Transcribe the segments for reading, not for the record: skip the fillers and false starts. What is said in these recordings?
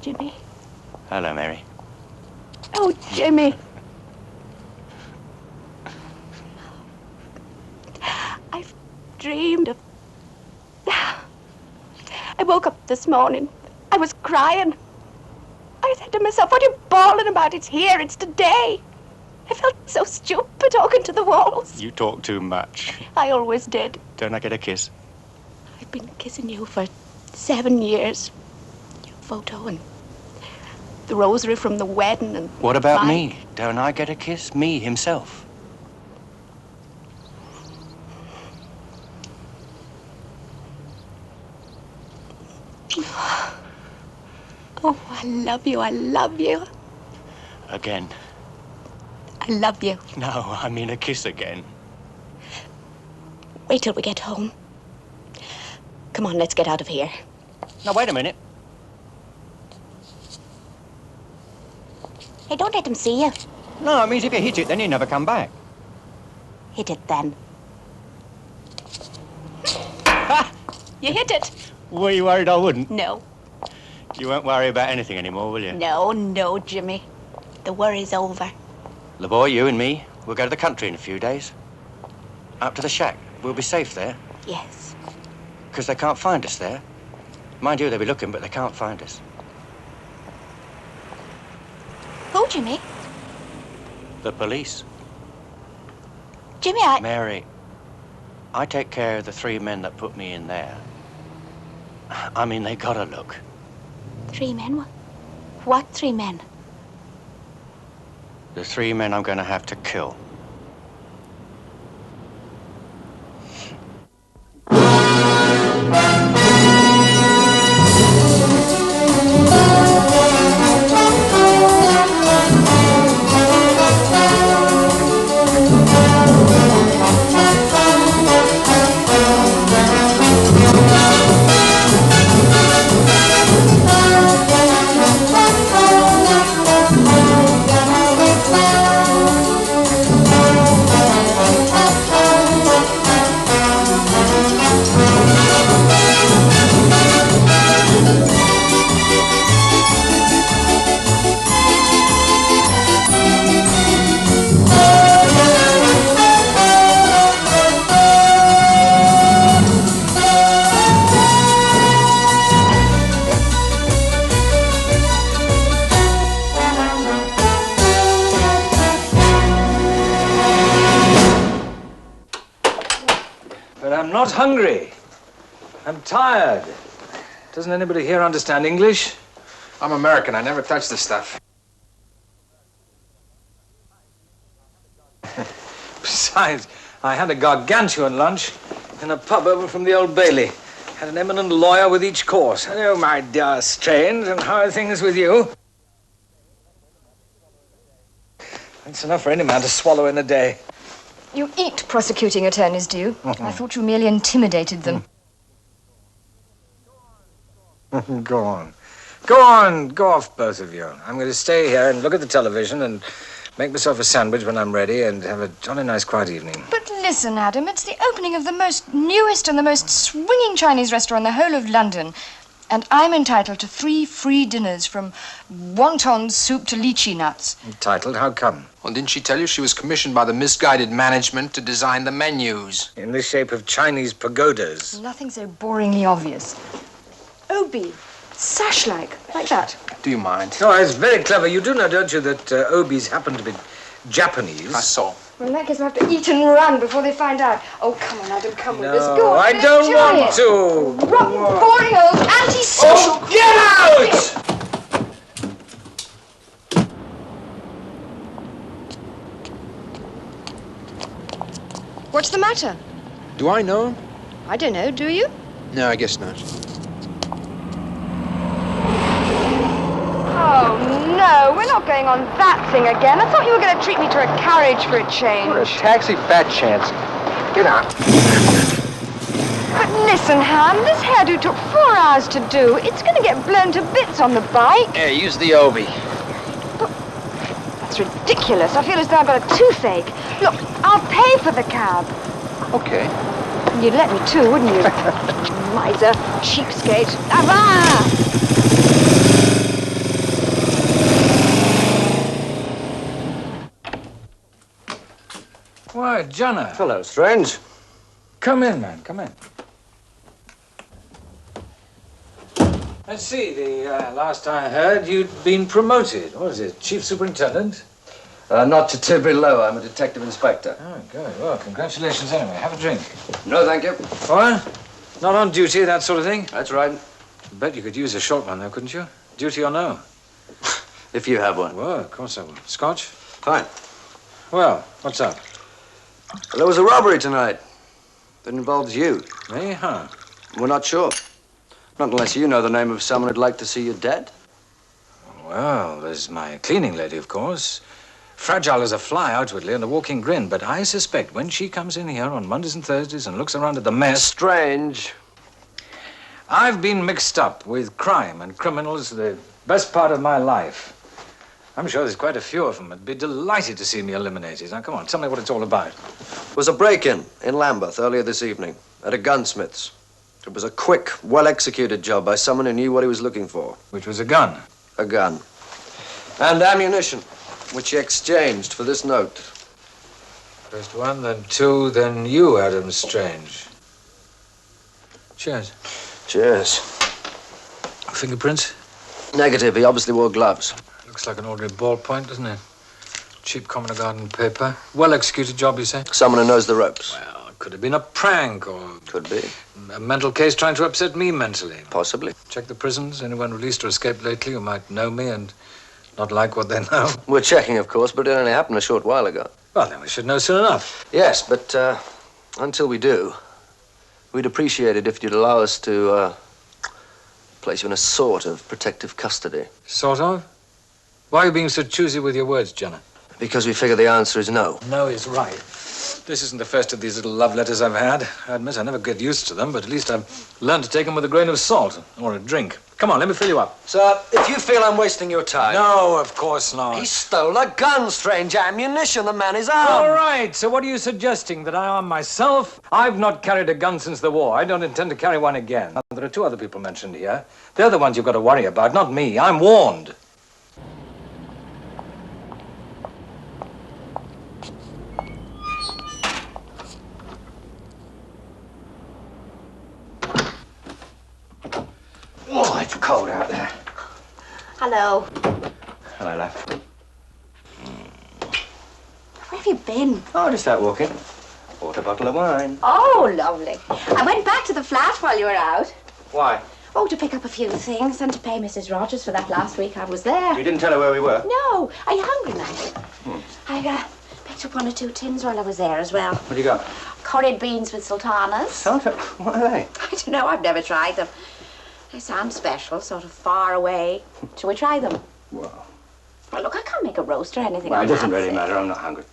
Jimmy. Hello, Mary. Oh, Jimmy. I've dreamed of... I woke up this morning. I was crying. I said to myself, what are you bawling about? It's here, it's today. I felt so stupid talking to the walls. You talk too much. I always did. Don't I get a kiss? I've been kissing you for 7 years. Your photo and the rosary from the wedding and... What about Mike. me? Don't I get a kiss? Me, himself. Oh, I love you, I love you. Again. I love you. No, I mean a kiss again. Wait till we get home. Come on, let's get out of here. Now, wait a minute. Hey, don't let him see you. No, it means if you hit it, then you never come back. Hit it then. Ha! You hit it. Were you worried I wouldn't? No. You won't worry about anything anymore, will you? No, no, Jimmy. The worry's over. The boy, you and me, we'll go to the country in a few days. Up to the shack. We'll be safe there. Yes. Because they can't find us there. Mind you, they'll be looking, but they can't find us. Who, Jimmy? The police. Jimmy, Mary, I take care of the 3 men that put me in there. I mean, they gotta look. 3 men? What 3 men? The 3 men I'm gonna have to kill. But I'm not hungry. I'm tired. Doesn't anybody here understand English? I'm American. I never touch this stuff. Besides, I had a gargantuan lunch in a pub over from the Old Bailey. Had an eminent lawyer with each course. Hello, my dear Strange, and how are things with you? That's enough for any man to swallow in a day. You eat prosecuting attorneys, do you? I thought you merely intimidated them. Go on. Go on. Go off, both of you. I'm going to stay here and look at the television and make myself a sandwich when I'm ready and have a jolly nice quiet evening. But listen, Adam, it's the opening of the most newest and the most swinging Chinese restaurant in the whole of London. And I'm entitled to 3 free dinners, from wonton soup to lychee nuts. Entitled? How come? Well, didn't she tell you she was commissioned by the misguided management to design the menus? In the shape of Chinese pagodas. Nothing so boringly obvious. Obi, sash-like, like that. Do you mind? Oh, it's very clever. You do know, don't you, that Obis happen to be Japanese? I saw. Well, in that case, we'll have to eat and run before they find out. Oh, come on, Adam, come with us. Go on, I let's don't try want it. to. Rotten, boring old anti-social... Oh, get out! What's the matter? Do I know? I don't know, do you? No, I guess not. Oh, no, we're not going on that thing again. I thought you were going to treat me to a carriage for a change. What a taxi fat chance. Get out. But listen, Ham, this hairdo took 4 hours to do. It's going to get blown to bits on the bike. Yeah, use the Obi. But that's ridiculous. I feel as though I've got a toothache. Look, I'll pay for the cab. Okay. You'd let me too, wouldn't you? Miser, cheapskate. Ah! Why, Jonah. Hello, Strange. Come in, man. Come in. Let's see. The last I heard, you'd been promoted. What is it? Chief Superintendent? Not to tip below. I'm a detective inspector. Oh, good. Well, congratulations anyway. Have a drink. No, thank you. What? Not on duty, that sort of thing? That's right. I bet you could use a short one, though, couldn't you? Duty or no? If you have one. Well, of course I will. Scotch? Fine. Well, what's up? There was a robbery tonight that involves you. Me? Huh? We're not sure. Not unless you know the name of someone who'd like to see you dead. Well, there's my cleaning lady, of course. Fragile as a fly outwardly and a walking grin, but I suspect when she comes in here on Mondays and Thursdays and looks around at the mess... Strange. I've been mixed up with crime and criminals the best part of my life. I'm sure there's quite a few of them. I'd be delighted to see me eliminated. Now, come on, tell me what it's all about. There was a break-in Lambeth earlier this evening at a gunsmith's. It was a quick, well-executed job by someone who knew what he was looking for. Which was a gun. A gun. And ammunition, which he exchanged for this note. First one, then two, then you, Adam Strange. Cheers. Cheers. Fingerprints? Negative. He obviously wore gloves. Looks like an ordinary ballpoint, doesn't it? Cheap common garden paper. Well-executed job, you say? Someone who knows the ropes. Well, it could have been a prank or... Could be. A mental case trying to upset me mentally. Possibly. Check the prisons. Anyone released or escaped lately who might know me and not like what they know. We're checking, of course, but it only happened a short while ago. Well, then we should know soon enough. Yes, but until we do, we'd appreciate it if you'd allow us to place you in a sort of protective custody. Sort of? Why are you being so choosy with your words, Jenna? Because we figure the answer is no. No is right. This isn't the first of these little love letters I've had. I admit I never get used to them, but at least I've learned to take them with a grain of salt or a drink. Come on, let me fill you up. Sir, if you feel I'm wasting your time... No, of course not. He stole a gun, Strange. Ammunition. The man is All armed. right, so what are you suggesting, that I arm myself? I've not carried a gun since the war. I don't intend to carry one again. Now, there are two other people mentioned here. They're the ones you've got to worry about, not me. I'm warned. Oh, it's cold out there. Hello. Hello, love. Where have you been? Oh, just out walking. Bought a bottle of wine. Oh, lovely. I went back to the flat while you were out. Why? Oh, to pick up a few things and to pay Mrs. Rogers for that last week I was there. You didn't tell her where we were? No. Are you hungry, man? I picked up one or two tins while I was there as well. What do you got? Curried beans with sultanas. Sultan? What are they? I don't know. I've never tried them. They sound special, sort of far away. Shall we try them? Well, Well, look, I can't make a roast or anything. it on doesn't that really thing. matter. I'm not hungry.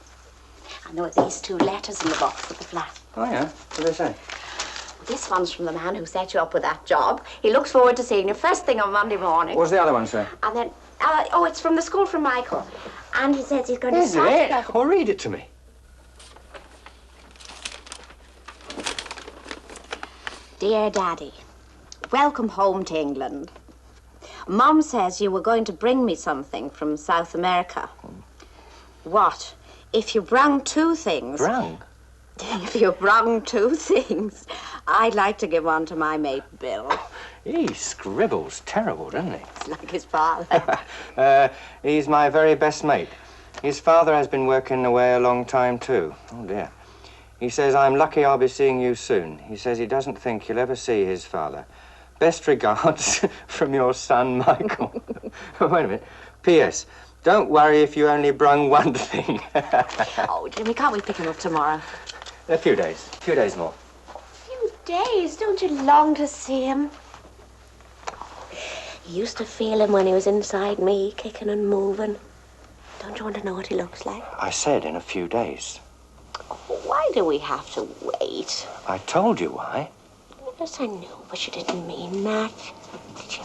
I know these two letters in the box at the flat. Oh, yeah? What do they say? This one's from the man who set you up with that job. He looks forward to seeing you first thing on Monday morning. What's the other one say? And then, it's from the school from Michael. And he says he's going to Is start it? about Well, read it to me. Dear Daddy, welcome home to England. Mom says you were going to bring me something from South America. What? If you brung two things... Brung? If you brung two things, I'd like to give one to my mate, Bill. He scribbles terrible, doesn't he? It's like his father. He's my very best mate. His father has been working away a long time, too. Oh, dear. He says, I'm lucky I'll be seeing you soon. He says he doesn't think he'll ever see his father. Best regards from your son, Michael. Wait a minute. P.S. Don't worry if you only brung one thing. Oh, Jimmy, can't we pick him up tomorrow? A few days. A few days more. Few days? Don't you long to see him? You used to feel him when he was inside me, kicking and moving. Don't you want to know what he looks like? I said in a few days. Why do we have to wait? I told you why. Yes, I knew, but you didn't mean that, did you?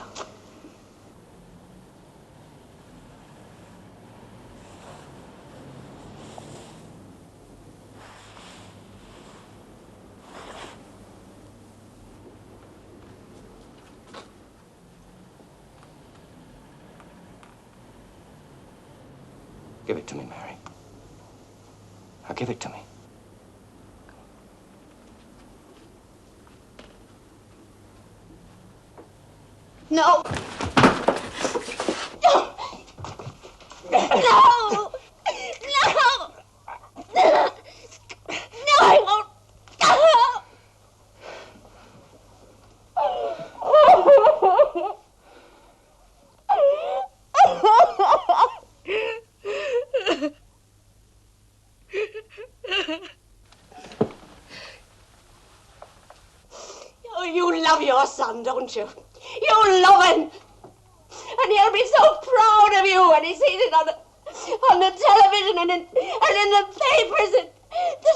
Give it to me, Mary. Now give it to me. No. No. No. No. No, I won't. Oh, you love your son, don't you? You love him. And he'll be so proud of you when he sees it on the television and in the papers that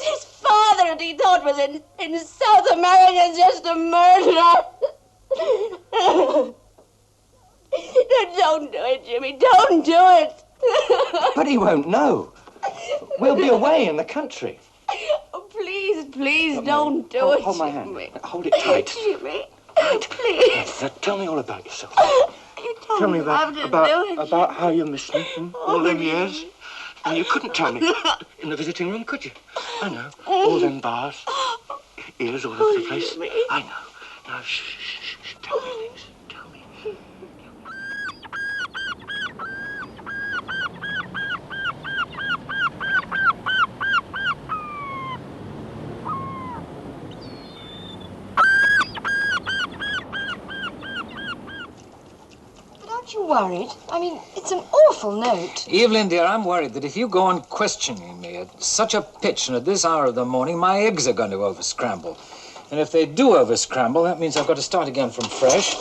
his father, that he thought was in South America, is just a murderer. Don't do it, Jimmy. Don't do it. But he won't know. We'll be away in the country. Oh, please, don't do it. Hold my Jimmy. hand. Hold it tight. Jimmy, please. Now, tell me all about yourself. You don't Tell me have to do it. about how you missed me all them years. And you couldn't tell me in the visiting room, could you? I know. All them bars. Ears all over the place. Jimmy. I know. Now, shh. Tell me things. Tell me. Aren't you worried? I mean, it's an awful note. Evelyn, dear, I'm worried that if you go on questioning me at such a pitch and at this hour of the morning, my eggs are going to over-scramble. And if they do over-scramble, that means I've got to start again from fresh.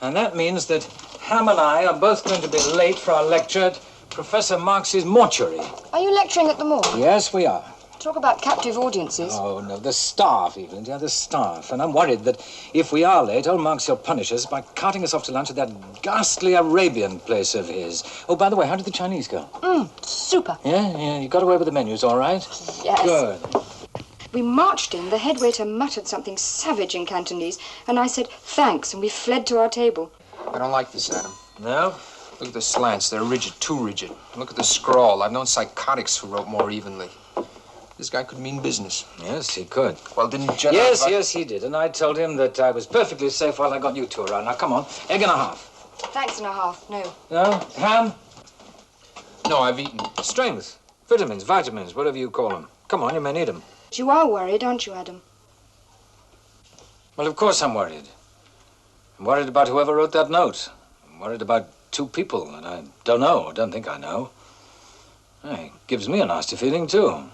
And that means that Ham and I are both going to be late for our lecture at Professor Marx's mortuary. Are you lecturing at the morgue? Yes, we are. Talk about captive audiences. Oh, no, the staff, Evelyn, dear, the staff. And I'm worried that if we are late, old Marx will punish us by carting us off to lunch at that ghastly Arabian place of his. Oh, by the way, how did the Chinese go? Super. Yeah, you got away with the menus, all right? Yes. Good. We marched in, the head waiter muttered something savage in Cantonese, and I said, thanks, and we fled to our table. I don't like this, Adam. No? Look at the slants. They're rigid, too rigid. Look at the scrawl. I've known psychotics who wrote more evenly. This guy could mean business. Yes, he could. Well, didn't Jedi... Yes, he did. And I told him that I was perfectly safe while I got you two around. Now, come on. Egg and a half. Thanks and a half, no. No? Ham? No, I've eaten. Strength. Vitamins, whatever you call them. Come on, you may need them. You are worried, aren't you, Adam? Well, of course I'm worried. I'm worried about whoever wrote that note. I'm worried about two people that I don't know, or don't think I know. It gives me a nasty feeling, too.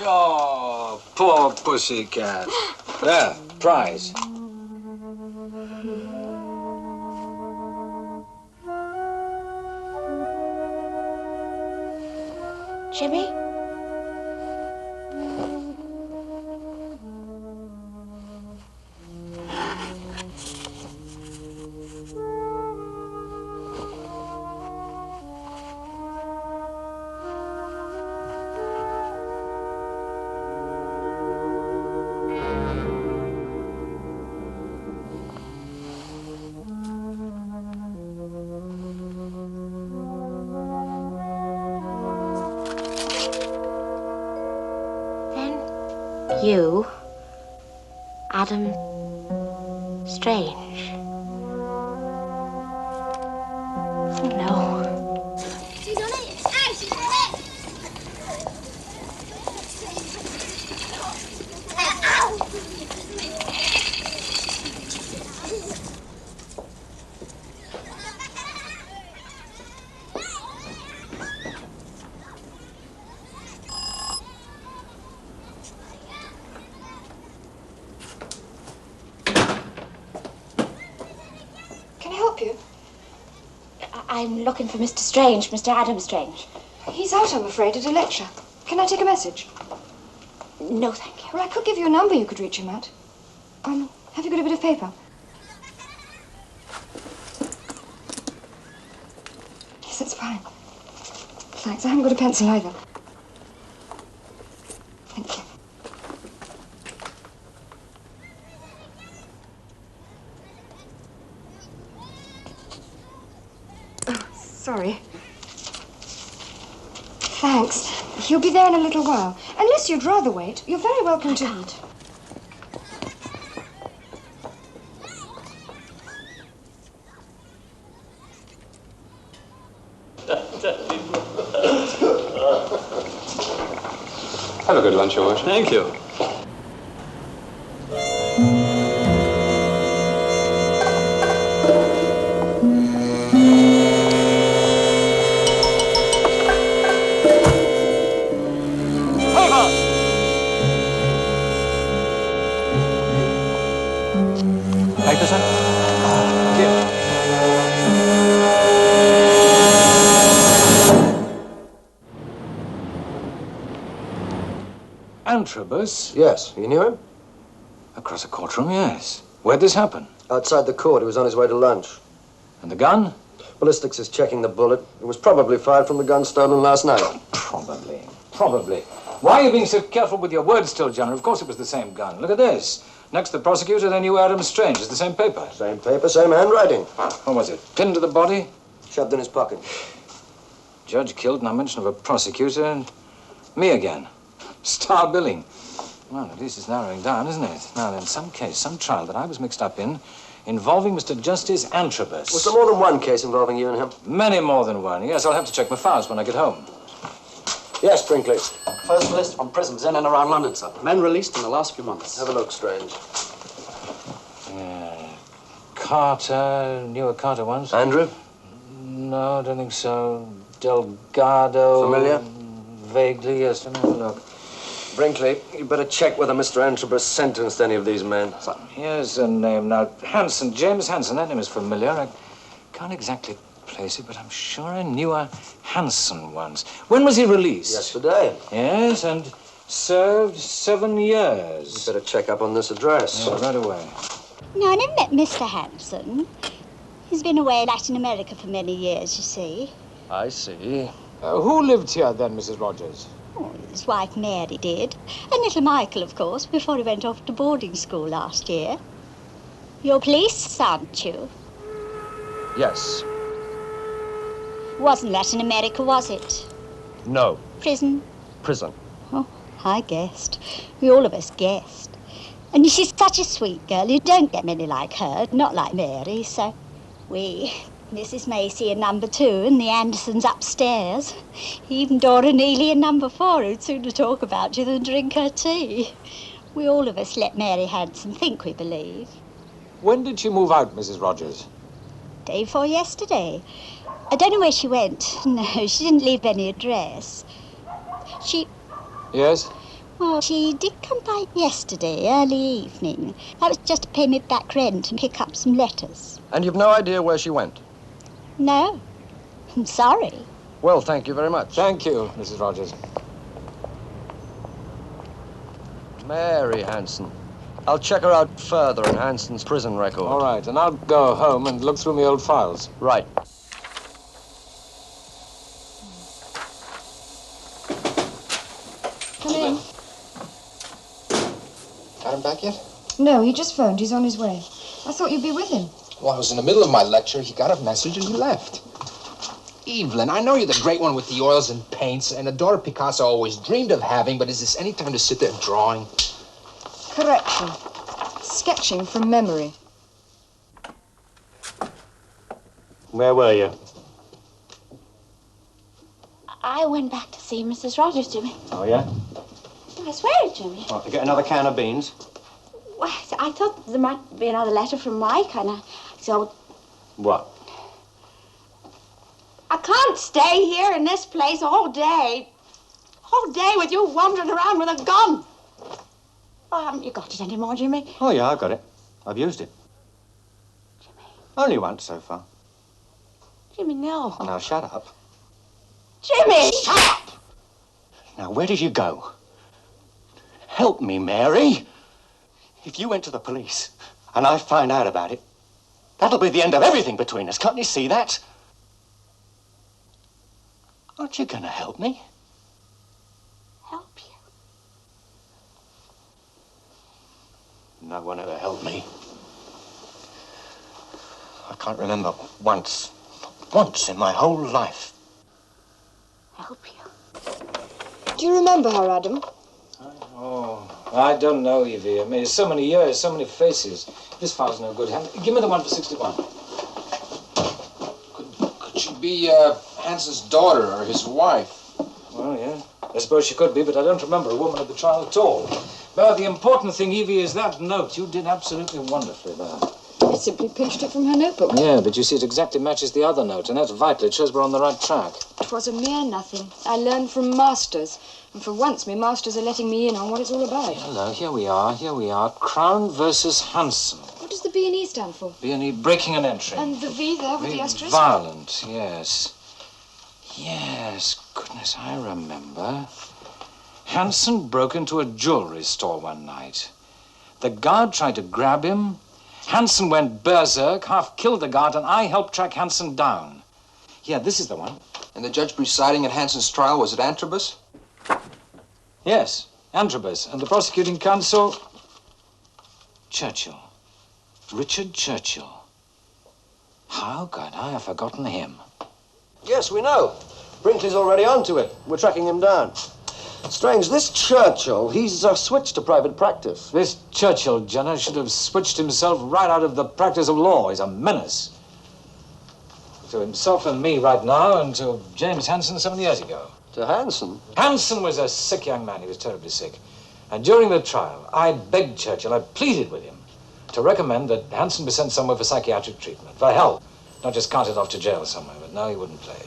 Oh, poor pussycat. There, prize. Jimmy? You, Adam Strange. No. I'm looking for Mr. Strange, Mr. Adam Strange. He's out, I'm afraid, at a lecture. Can I take a message? No, thank you. Well, I could give you a number you could reach him at. Have you got a bit of paper? Yes, that's fine. Thanks, I haven't got a pencil either. Thank you. Sorry. Thanks. He'll be there in a little while. Unless you'd rather wait, you're very welcome to eat. Have a good lunch, Your Worship. Thank you. Paper, sir? Antrobus? Yes, you knew him? Across the courtroom, yes. Where'd this happen? Outside the court, he was on his way to lunch. And the gun? Ballistics is checking the bullet. It was probably fired from the gun stolen last night. Probably. Probably. Why are you being so careful with your words still, General? Of course it was the same gun. Look at this. Next to the prosecutor, they knew Adam Strange. It's the same paper. Same paper, same handwriting. What was it? Pinned to the body? Shoved in his pocket. Judge killed, no mention of a prosecutor, and me again. Star billing. Well, at least it's narrowing down, isn't it? Now, then, some case, some trial that I was mixed up in, involving Mr. Justice Antrobus. Was there more than one case involving you and him? Many more than one. Yes, I'll have to check my files when I get home. Yes, Brinkley. First list from prisons in and around London, sir. Men released in the last few months. Have a look, Strange. Carter, knew a Carter once. Andrew? No, I don't think so. Delgado. Familiar? Vaguely, yes. Let me have a look. Brinkley, you better check whether Mr. Antrobus sentenced any of these men. Here's a name now. Hanson, James Hanson. That name is familiar. I can't exactly place it, but I'm sure I knew a Hanson once. When was he released? Yesterday. Yes, and served 7 years. You better check up on this address. Yeah, right away. No, I never met Mr. Hanson. He's been away in Latin America for many years, you see. I see. Who lived here then, Mrs. Rogers? Oh, his wife Mary did. And little Michael, of course, before he went off to boarding school last year. You're police, aren't you? Yes. Wasn't Latin America, was it? No. Prison? Prison. Oh, I guessed. We all of us guessed. And she's such a sweet girl. You don't get many like her, not like Mary, so we, Mrs. Macy in number 2 and the Andersons upstairs. Even Dora Neely in number 4, who'd sooner talk about you than drink her tea. We all of us let Mary Hanson think we believe. When did she move out, Mrs. Rogers? Day before yesterday. I don't know where she went. No, she didn't leave any address. She... Yes? Well, she did come by yesterday, early evening. That was just to pay me back rent and pick up some letters. And you've no idea where she went? No. I'm sorry. Well, thank you very much. Thank you, Mrs. Rogers. Mary Hanson. I'll check her out further in Hanson's prison record. All right, and I'll go home and look through my old files. Right. Come in. Got him back yet? No, he just phoned. He's on his way. I thought you'd be with him. Well, I was in the middle of my lecture. He got a message and he left. Evelyn, I know you're the great one with the oils and paints, and a daughter Picasso always dreamed of having, but is this any time to sit there drawing? Correction. Sketching from memory. Where were you? I went back to see Mrs. Rogers, Jimmy. Oh, yeah? I swear it, Jimmy. Oh, to get another can of beans? Well, I thought there might be another letter from Mike, and so What? I can't stay here in this place all day. All day with you wandering around with a gun. Oh, haven't you got it anymore, Jimmy? Oh, yeah, I've got it. I've used it. Jimmy. Only once so far. Jimmy, no. Oh, now, shut up. Jimmy! Shut up! Now, where did you go? Help me, Mary. If you went to the police and I find out about it, that'll be the end of everything between us. Can't you see that? Aren't you going to help me? Help you? No one ever helped me. I can't remember once in my whole life. Help you? Do you remember her, Adam? Oh, I don't know, Evie. I mean, so many years, so many faces. This file's no good. Give me the one for 61. Could she be be Hanson's daughter or his wife. Well, yeah. I suppose she could be, but I don't remember a woman at the trial at all. But the important thing, Evie, is that note. You did absolutely wonderfully there. I simply pinched it from her notebook. Yeah, but you see, it exactly matches the other note, and that's vital. It shows we're on the right track. 'Twas a mere nothing. I learned from masters. And for once, me masters are letting me in on what it's all about. Hello, here we are. Crown versus Hanson. What does the B&E stand for? B&E breaking an entry. And the V there with the asterisk? Violent, yes. Yes, goodness, I remember. Hanson broke into a jewelry store one night. The guard tried to grab him. Hanson went berserk, half killed the guard, and I helped track Hanson down. Yeah, this is the one. And the judge presiding at Hanson's trial was at Antrobus? Yes, Antrobus. And the prosecuting counsel, Churchill. Richard Churchill. How could I have forgotten him? Yes, we know. Brinkley's already onto it. We're tracking him down. Strange, this Churchill, he's switched to private practice. This Churchill, Jenner, should have switched himself right out of the practice of law. He's a menace. To himself and me right now, and to James Hanson 7 years ago. To Hanson? Hanson was a sick young man. He was terribly sick. And during the trial, I begged Churchill, I pleaded with him, to recommend that Hanson be sent somewhere for psychiatric treatment, for help. Not just carted off to jail somewhere, but no, he wouldn't play.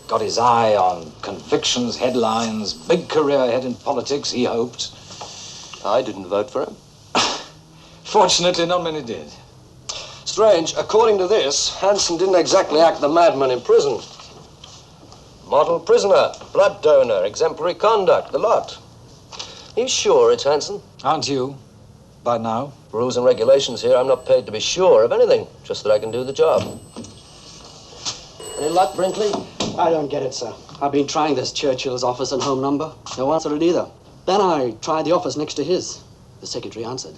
Got his eye on convictions, headlines, big career ahead in politics, he hoped. I didn't vote for him. Fortunately, not many did. Strange, according to this, Hanson didn't exactly act the madman in prison. Model prisoner, blood donor, exemplary conduct, the lot. Are you sure it's Hanson? Aren't you, by now? Rules and regulations here, I'm not paid to be sure of anything, just that I can do the job. Any luck, Brinkley? I don't get it, sir. I've been trying this Churchill's office and home number. No answer it either. Then I tried the office next to his. The secretary answered.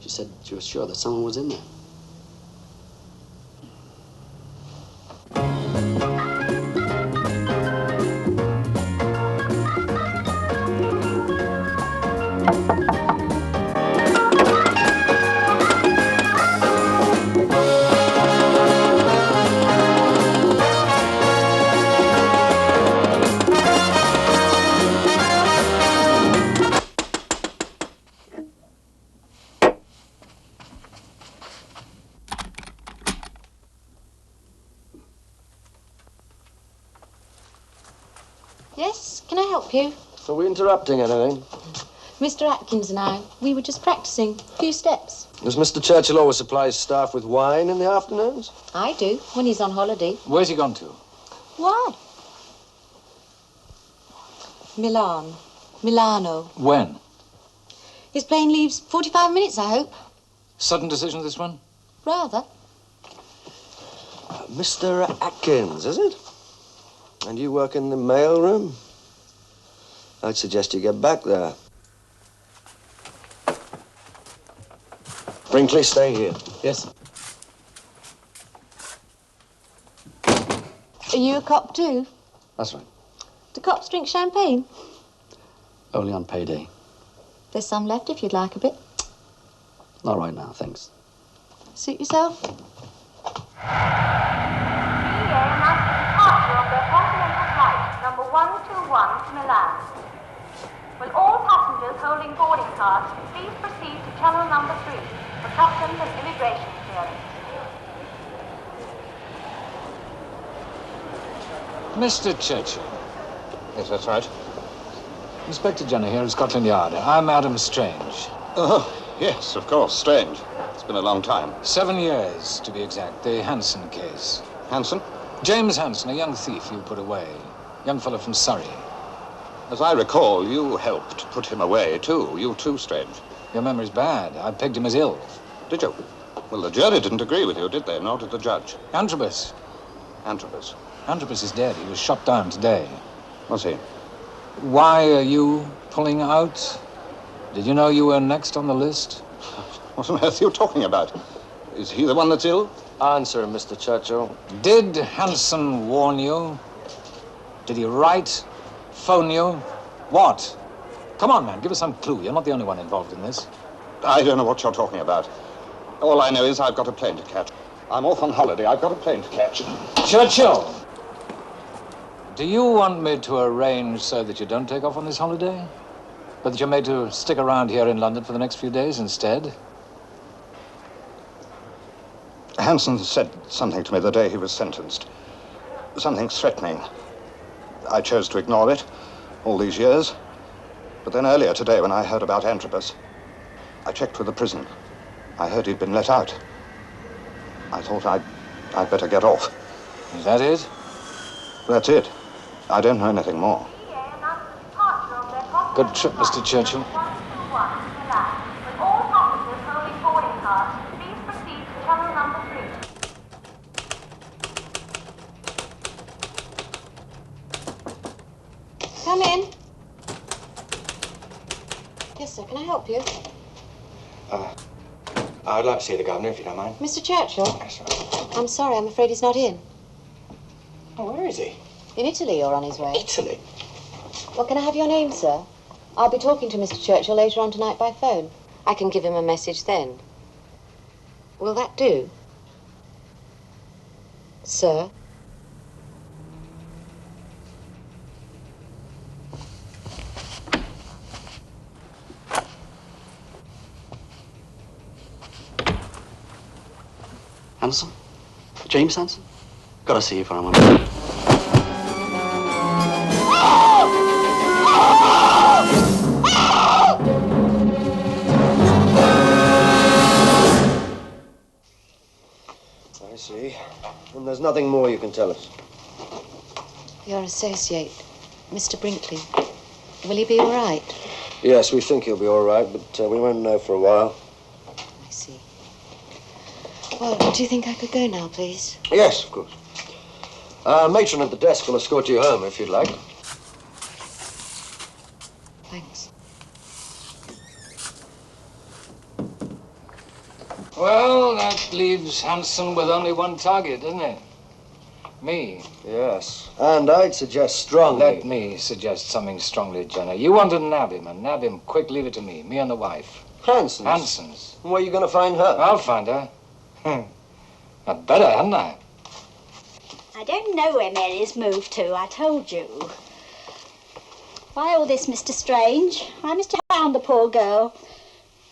She said she was sure that someone was in there. Yes, can I help you? Are we interrupting anything? Mr. Atkins and I, we were just practicing a few steps. Does Mr. Churchill always supply his staff with wine in the afternoons? I do, when he's on holiday. Where's he gone to? Why? Milano. When? His plane leaves 45 minutes, I hope. Sudden decision, this one? Rather. Mr. Atkins, is it? And you work in the mail room? I'd suggest you get back there. Brinkley, stay here. Yes. Are you a cop too? That's right. Do cops drink champagne? Only on payday. There's some left if you'd like a bit. Not right now, thanks. Suit yourself. Number 121 to Milan. Will all passengers holding boarding cards please proceed to channel number 3 for customs and immigration clearance. Mr. Churchill. Yes, that's right. Inspector Jenner here at Scotland Yard. I'm Adam Strange. Oh, yes, of course, Strange. It's been a long time. 7 years, to be exact. The Hanson case. Hanson? James Hanson, a young thief you put away. Young fellow from Surrey. As I recall, you helped put him away, too. You too, Strange. Your memory's bad. I pegged him as ill. Did you? Well, the jury didn't agree with you, did they? Nor did the judge. Antrobus. Antrobus? Antrobus is dead. He was shot down today. Was he? Why are you pulling out? Did you know you were next on the list? What on earth are you talking about? Is he the one that's ill? Answer, Mr. Churchill. Did Hanson warn you? Did he write? Phone you? What? Come on, man, give us some clue. You're not the only one involved in this. I don't know what you're talking about. All I know is I've got a plane to catch. I'm off on holiday. I've got a plane to catch. Churchill! Do you want me to arrange so that you don't take off on this holiday? But that you're made to stick around here in London for the next few days instead? Hanson said something to me the day he was sentenced. Something threatening. I chose to ignore it all these years. But then earlier today, when I heard about Antrobus, I checked with the prison. I heard he'd been let out. I thought I'd better get off. Is that it? That's it. I don't know anything more. Good trip, Mr. Churchill. With all passengers holding boarding cards, please proceed to channel number 3. Come in. Yes, sir. Can I help you? I'd like to see the governor, if you don't mind. Mr. Churchill? Yes, right. I'm sorry, I'm afraid he's not in. Oh, where is he? In Italy or on his way? Italy? Well, can I have your name, sir? I'll be talking to Mr. Churchill later on tonight by phone. I can give him a message then. Will that do? Sir? Hanson? James Hanson? Gotta see you for a moment. I see. And there's nothing more you can tell us. Your associate, Mr. Brinkley. Will he be all right? Yes, we think he'll be all right, but we won't know for a while. I see. Well, do you think I could go now, please? Yes, of course. Matron at the desk will escort you home if you'd like. Thanks. Well, that leaves Hanson with only one target, doesn't it? Me. Yes. And I'd suggest strongly... Let me suggest something strongly, Jenna. You want to nab him, and nab him quick. Leave it to me. Me and the wife. Hanson's? Hanson's. Where are you going to find her? I'll find her. I'd better, hadn't I? I don't know where Mary's moved to, I told you. Why all this, Mr. Strange? I must have found the poor girl.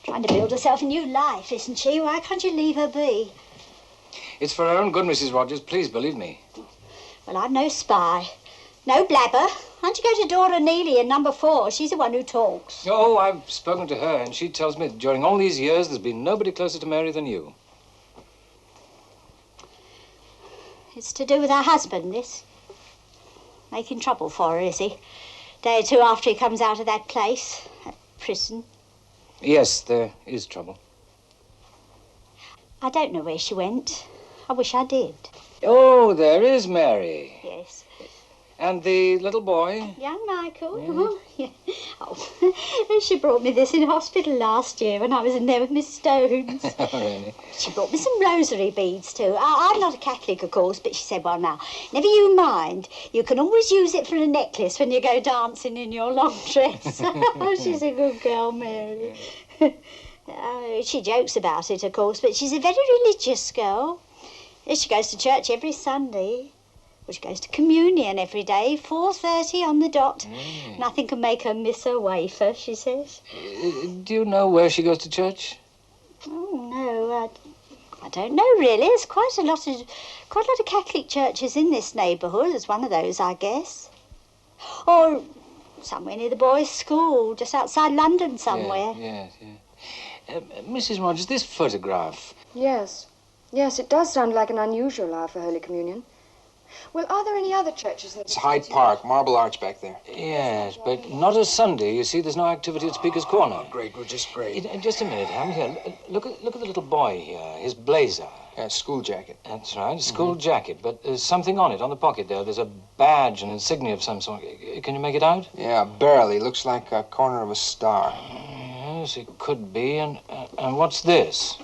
Trying to build herself a new life, isn't she? Why can't you leave her be? It's for her own good, Mrs. Rogers. Please believe me. Well, I'm no spy. No blabber. Why don't you go to Dora Neely in number 4? She's the one who talks. Oh, I've spoken to her, and she tells me that during all these years there's been nobody closer to Mary than you. It's to do with her husband, this. Making trouble for her, is he? Day or two after he comes out of that place, that prison. Yes, there is trouble. I don't know where she went. I wish I did. Oh, there is Mary. Yes. And the little boy? Young Michael. Yeah. Oh, she brought me this in hospital last year when I was in there with Miss Stones. Oh, really? She brought me some rosary beads too. I'm not a Catholic, of course, but she said, well, now, never you mind. You can always use it for a necklace when you go dancing in your long dress. Oh, she's a good girl, Mary. She jokes about it, of course, but she's a very religious girl. She goes to church every Sunday. Well, she goes to communion every day, 4:30 on the dot. Nothing can make her miss her wafer, she says. Do you know where she goes to church? Oh, no, I don't know, really. There's quite a lot of Catholic churches in this neighbourhood. There's one of those, I guess. Or somewhere near the boys' school, just outside London somewhere. Yes. Mrs. Rogers, this photograph... Yes, it does sound like an unusual hour for Holy Communion. Well, are there any other churches in the... It's Hyde Park, Marble Arch back there. Yes, but not a Sunday. You see, there's no activity at Speaker's Corner. Oh, great, we're just great. Just a minute, Ham. Here, look at the little boy here. His blazer. Yeah, school jacket. That's right, school jacket. But there's something on it, on the pocket there. There's a badge, an insignia of some sort. Can you make it out? Yeah, barely. Looks like a corner of a star. Yes, it could be. And what's this?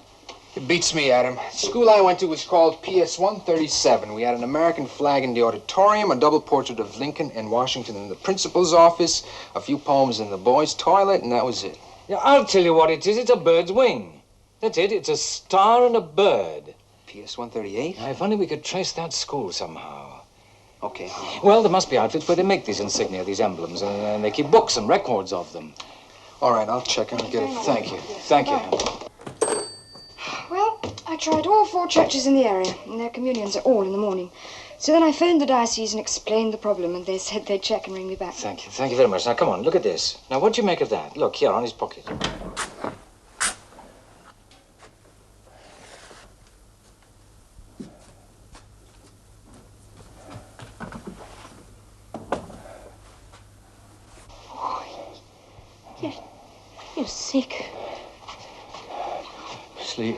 It beats me, Adam. The school I went to was called PS 137. We had an American flag in the auditorium, a double portrait of Lincoln and Washington in the principal's office, a few poems in the boys' toilet, and that was it. Yeah, I'll tell you what it is. It's a bird's wing. That's it. It's a star and a bird. PS 138? Now, if only we could trace that school somehow. Okay. Well, there must be outfits where they make these insignia, these emblems, and they keep books and records of them. All right, I'll check and get it. Thank you. Thank you, Helen. Well, I tried all 4 churches in the area, and their communions are all in the morning. So then I phoned the diocese and explained the problem, and they said they'd check and ring me back. Thank you. Thank you very much. Now, come on, look at this. Now, what do you make of that? Look, here, on his pocket. You're sick. Sleep.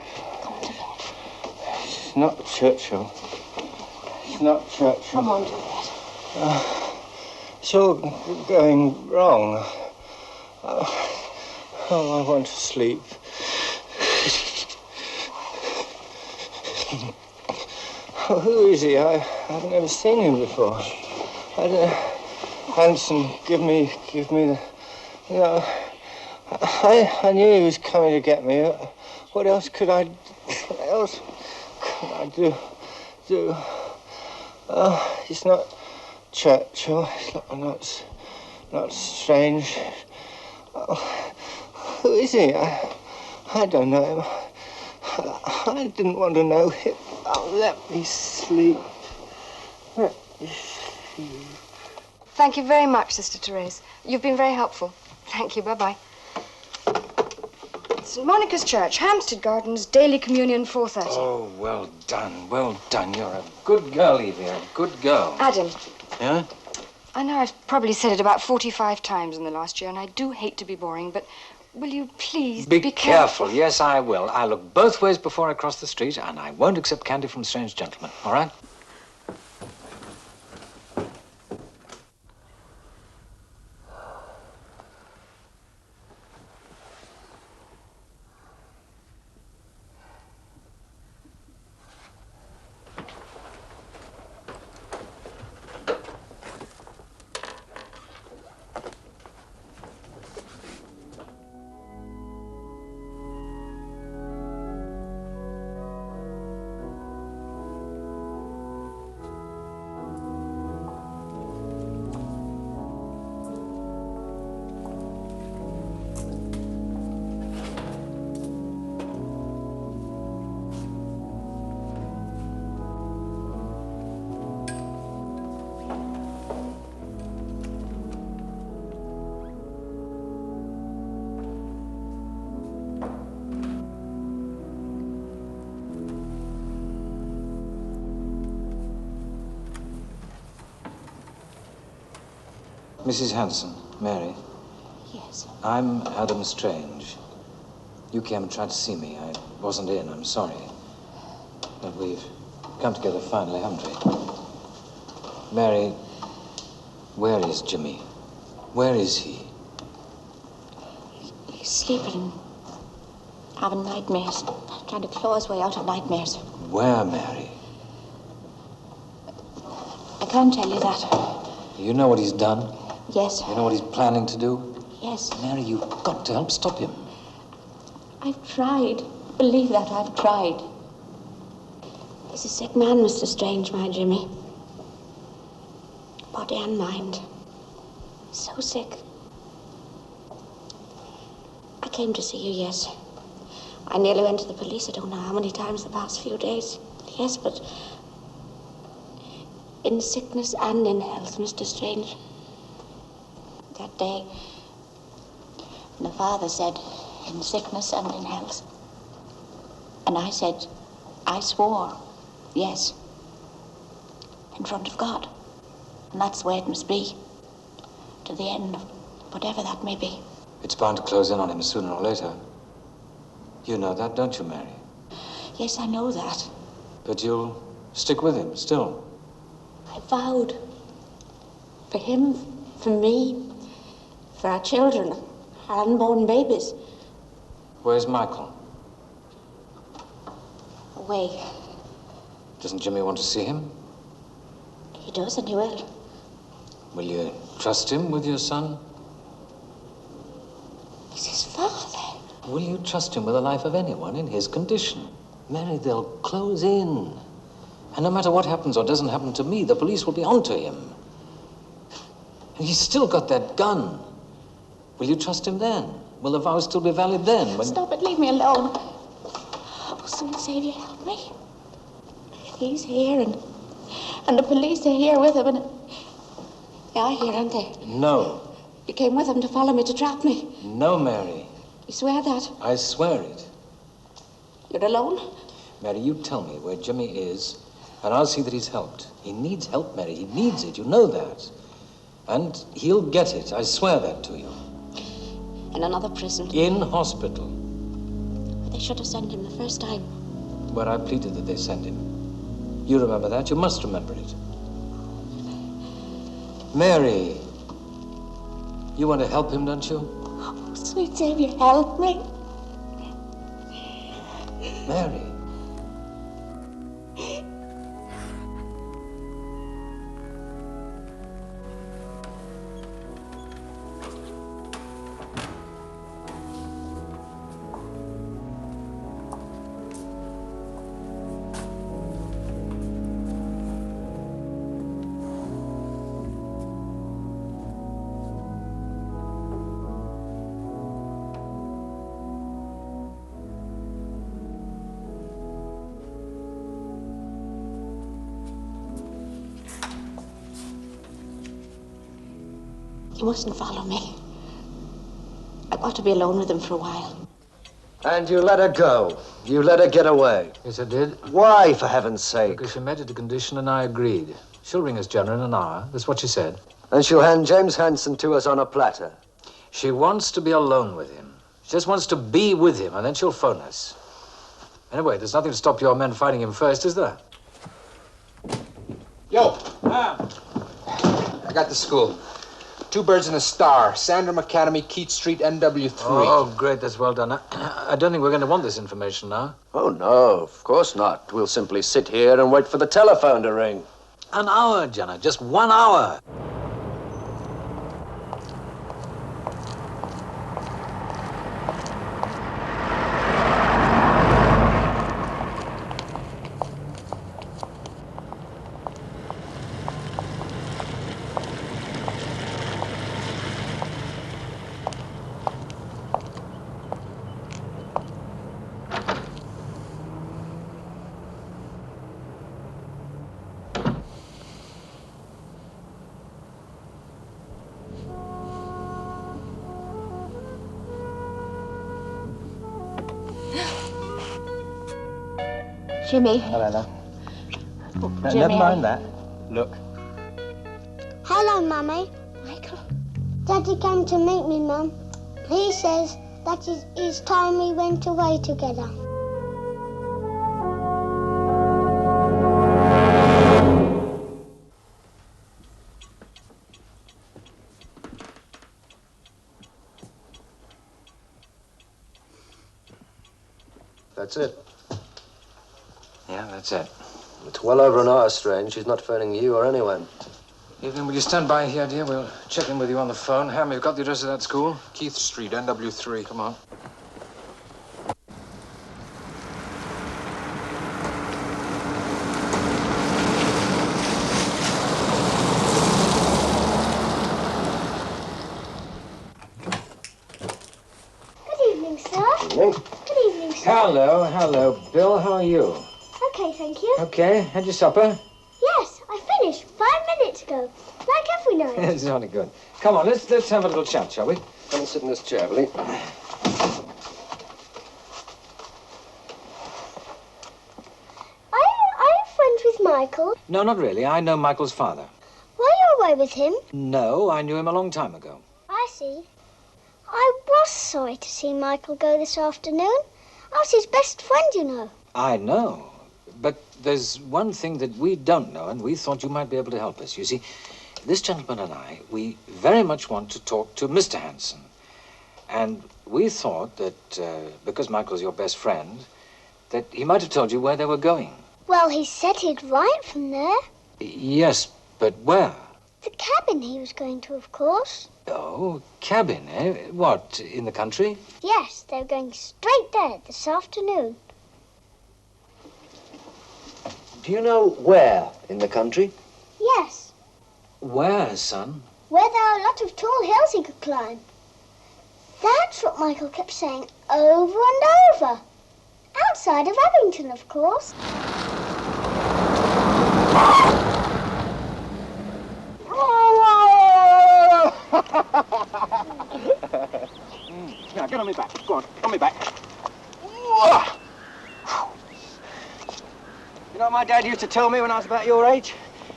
It's not Churchill. It's not Churchill. Come on, Juliet. It's all going wrong. Oh, I want to sleep. Oh, who is he? I've never seen him before. I don't know. Hanson, give me the... You know, I knew he was coming to get me. What else could I do? It's not Churchill. It's not Strange. Oh, who is he? I don't know him. I didn't want to know him. Oh, let me sleep. Let me sleep. Thank you very much, Sister Therese. You've been very helpful. Thank you. Bye-bye. St. Monica's Church, Hampstead Gardens, Daily Communion, 4:30. Oh, well done. Well done. You're a good girl, Evie. A good girl. Adam, Yeah? I know I've probably said it about 45 times in the last year, and I do hate to be boring, but will you please Be careful. Yes, I will. I'll look both ways before I cross the street, and I won't accept candy from strange gentlemen. All right? Mrs. Hanson, Mary. Yes. I'm Adam Strange. You came and tried to see me. I wasn't in, I'm sorry. But we've come together finally, haven't we? Mary, where is Jimmy? Where is he? He's sleeping, having nightmares, trying to claw his way out of nightmares. Where, Mary? I can't tell you that. You know what he's done? Yes. You know what he's planning to do? Yes. Mary, you've got to help stop him. I've tried. Believe that, I've tried. He's a sick man, Mr. Strange, my Jimmy. Body and mind. So sick. I came to see you, yes. I nearly went to the police, I don't know how many times the past few days. Yes, but in sickness and in health, Mr. Strange. That day, the father said, in sickness and in health. And I said, I swore, yes, in front of God. And that's the way it must be, to the end, whatever that may be. It's bound to close in on him sooner or later. You know that, don't you, Mary? Yes, I know that. But you'll stick with him, still. I vowed. For him, for me, for our children, our unborn babies. Where's Michael? Away. Doesn't Jimmy want to see him? He does, and he will. Will you trust him with your son? He's his father. Will you trust him with the life of anyone in his condition? Mary, they'll close in. And no matter what happens or doesn't happen to me, the police will be onto him. And he's still got that gun. Will you trust him then? Will the vow still be valid then? Stop it, leave me alone. Oh, sweet Saviour, help me. He's here, and the police are here with him, and they are here, aren't they? No. You came with him to follow me, to trap me. No, Mary. You swear that? I swear it. You're alone? Mary, you tell me where Jimmy is, and I'll see that he's helped. He needs help, Mary. He needs it. You know that. And he'll get it. I swear that to you. In another prison? In hospital. They should have sent him the first time. Where I pleaded that they send him. You remember that? You must remember it. Mary, you want to help him, don't you? Oh, sweet Saviour, help me. Mary. You mustn't follow me. I got to be alone with him for a while. And you let her go. You let her get away. Yes, I did. Why, for heaven's sake? Because she made it a condition and I agreed. She'll ring us, Jenna, in an hour. That's what she said. And she'll hand James Hanson to us on a platter. She wants to be alone with him. She just wants to be with him, and then she'll phone us. Anyway, there's nothing to stop your men fighting him first, is there? Yo! I got the school. 2 birds and a star. Sandham Academy, Keats Street, NW3. Oh, great. That's well done. I don't think we're going to want this information now. Oh, no, of course not. We'll simply sit here and wait for the telephone to ring. An hour, Jenna. Just 1 hour. Jimmy. Hello, love. Oh, No, Jimmy. never mind that. Look. Hello, Mummy. Michael. Daddy came to meet me, Mum. He says that it's time we went away together. That's it. Yeah, that's it. It's well over an hour, Strange. She's not phoning you or anyone. Evening, will you stand by here, dear? We'll check in with you on the phone. Ham, you've got the address of that school? Keith Street, NW3. Come on. Good evening, sir. Evening. Good evening, sir. Hello. Bill, how are you? Okay, thank you. Okay, had your supper? Yes, I finished 5 minutes ago, like every night. It's only good. Come on, let's have a little chat, shall we? Come and sit in this chair, will you? Are you friends with Michael? No, not really. I know Michael's father. Were you away with him? No, I knew him a long time ago. I see. I was sorry to see Michael go this afternoon. I was his best friend, you know. I know. But there's one thing that we don't know, and we thought you might be able to help us. You see, this gentleman and I, we very much want to talk to Mr. Hanson. And we thought that, because Michael's your best friend, that he might have told you where they were going. Well, he said he'd write from there. Yes, but where? The cabin he was going to, of course. Oh, cabin, eh? What, in the country? Yes, they were going straight there this afternoon. Do you know where in the country? Yes, Where, son? where there are a lot of tall hills he could climb. That's what Michael kept saying over and over. Outside of Abington, of course. Now, get on me back. Go on, on me back. You know what my dad used to tell me when I was about your age?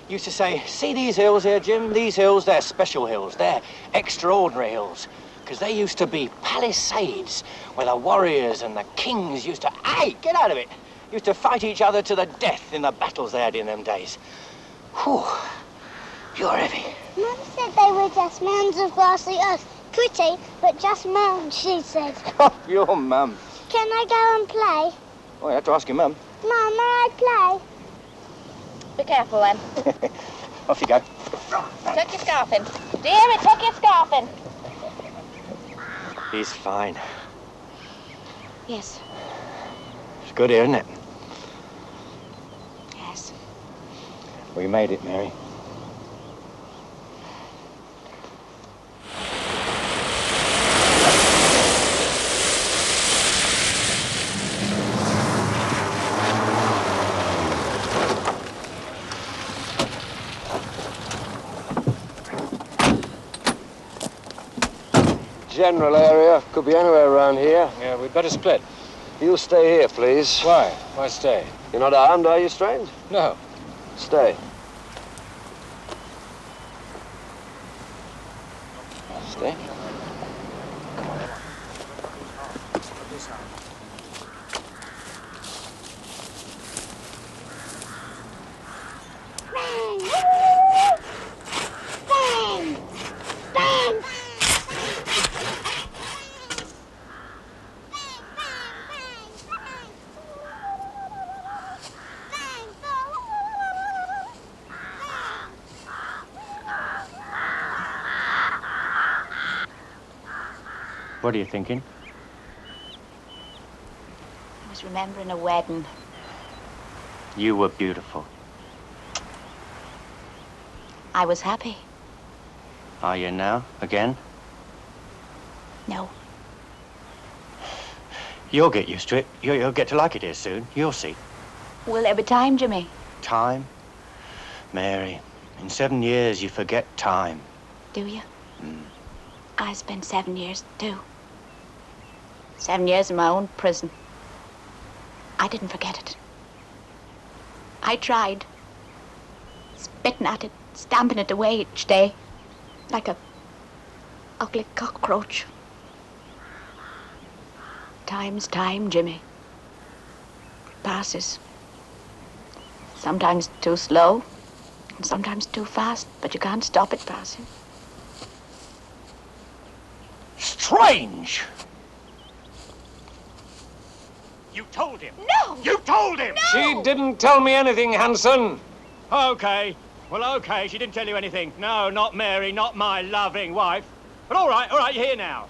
He used to say, see these hills here, Jim? These hills, they're special hills. They're extraordinary hills. Because they used to be palisades where the warriors and the kings used to, hey, get out of it, used to fight each other to the death in the battles they had in them days. Whew, you're heavy. Mum said they were just mounds of grassy earth. Pretty, but just mounds, she said. Your mum. Can I go and play? Oh, you have to ask your mum. Mum, may I play? Be careful then. Off you go. Tuck your scarf in. Dearie, tuck your scarf in. He's fine. Yes. It's good here, isn't it? Yes. We made it, Mary. General area. Could be anywhere around here. Yeah, we'd better split. You stay here, please. Why? Why stay? You're not armed, are you, Strange? No. Stay. Stay. Bang! Bang! What are you thinking? I was remembering a wedding. You were beautiful. I was happy. Are you now? Again? No. You'll get used to it. You'll get to like it here soon. You'll see. Will there be time, Jimmy? Time? Mary, in 7 years you forget time. Do you? I spent 7 years, too. 7 years in my own prison. I didn't forget it. I tried. Spitting at it, stamping it away each day. Like a ugly cockroach. Time's time, Jimmy. It passes. Sometimes too slow, and sometimes too fast, but you can't stop it passing. Strange! You told him. No! You told him! No! She didn't tell me anything, Hanson. Okay. Well, okay, she didn't tell you anything. No, not Mary, not my loving wife. But all right, you're here now.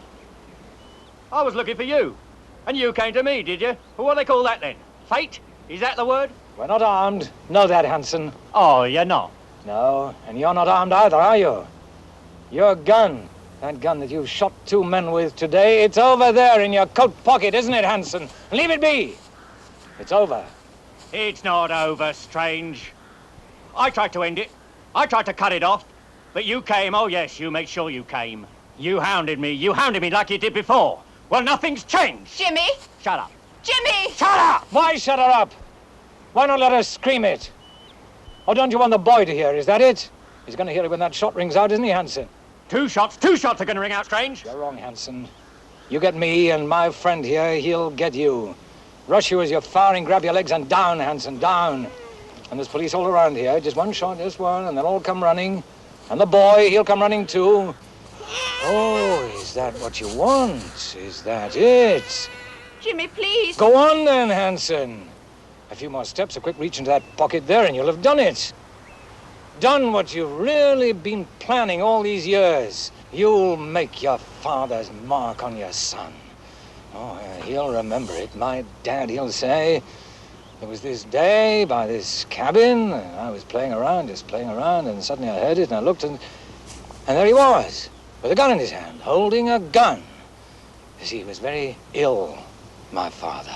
I was looking for you. And you came to me, did you? Well, what do they call that then? Fate? Is that the word? We're not armed. Know that, Hanson. Oh, you're not? No, and you're not armed either, are you? Your gun, that gun that you shot 2 men with today, it's over there in your coat pocket, isn't it, Hanson? Leave it be. It's over. It's not over, Strange. I tried to end it. I tried to cut it off. But you came. Oh, yes, you made sure you came. You hounded me. You hounded me like you did before. Well, nothing's changed. Jimmy! Shut up. Jimmy! Shut up! Why shut her up? Why not let her scream it? Or don't you want the boy to hear? Is that it? He's going to hear it when that shot rings out, isn't he, Hanson? 2 shots. 2 shots are going to ring out, Strange. You're wrong, Hanson. You get me, and my friend here, he'll get you. Rush you as you're firing, grab your legs, and down, Hanson, down. And there's police all around here. Just one shot, just one, and they'll all come running. And the boy, he'll come running too. Oh, is that what you want? Is that it? Jimmy, please. Go on then, Hanson. A few more steps, a quick reach into that pocket there, and you'll have done it. Done what you've really been planning all these years. You'll make your father's mark on your son. Oh, he'll remember it. My dad, he'll say, There was this day by this cabin, and I was playing around, just playing around, and suddenly I heard it, and I looked, and there he was, with a gun in his hand, holding a gun. You see, he was very ill, my father,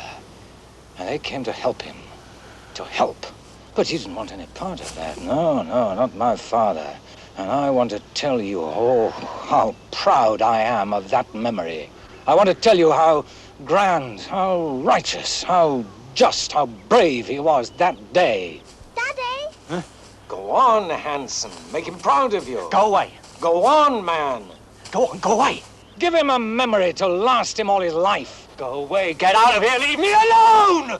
and they came to help him, to help. But he didn't want any part of that. No, not my father. And I want to tell you, oh, how proud I am of that memory. I want to tell you how grand, how righteous, how just, how brave he was that day. Daddy? Huh? Go on, Hanson. Make him proud of you. Go away. Go on, man. Go on, go away. Give him a memory to last him all his life. Go away, get out of here, leave me alone!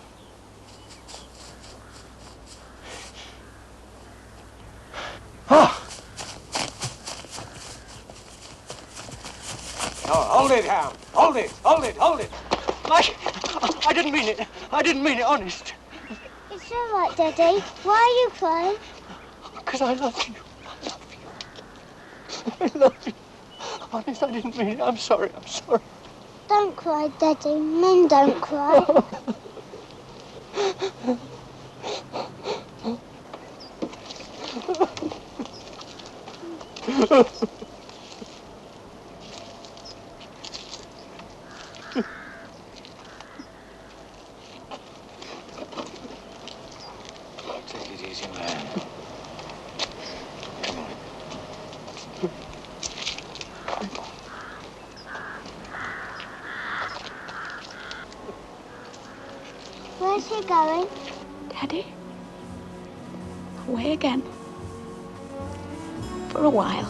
Oh. No, hold it, Ham. Hold it, hold it, hold it. I didn't mean it. I didn't mean it, honest. It's all right, Daddy. Why are you crying? Because I love you. I love you. Honest, I didn't mean it. I'm sorry. I'm sorry. Don't cry, Daddy. Men don't cry. Take it easy, man. Come on. Where's he going? Daddy? Away again. For a while.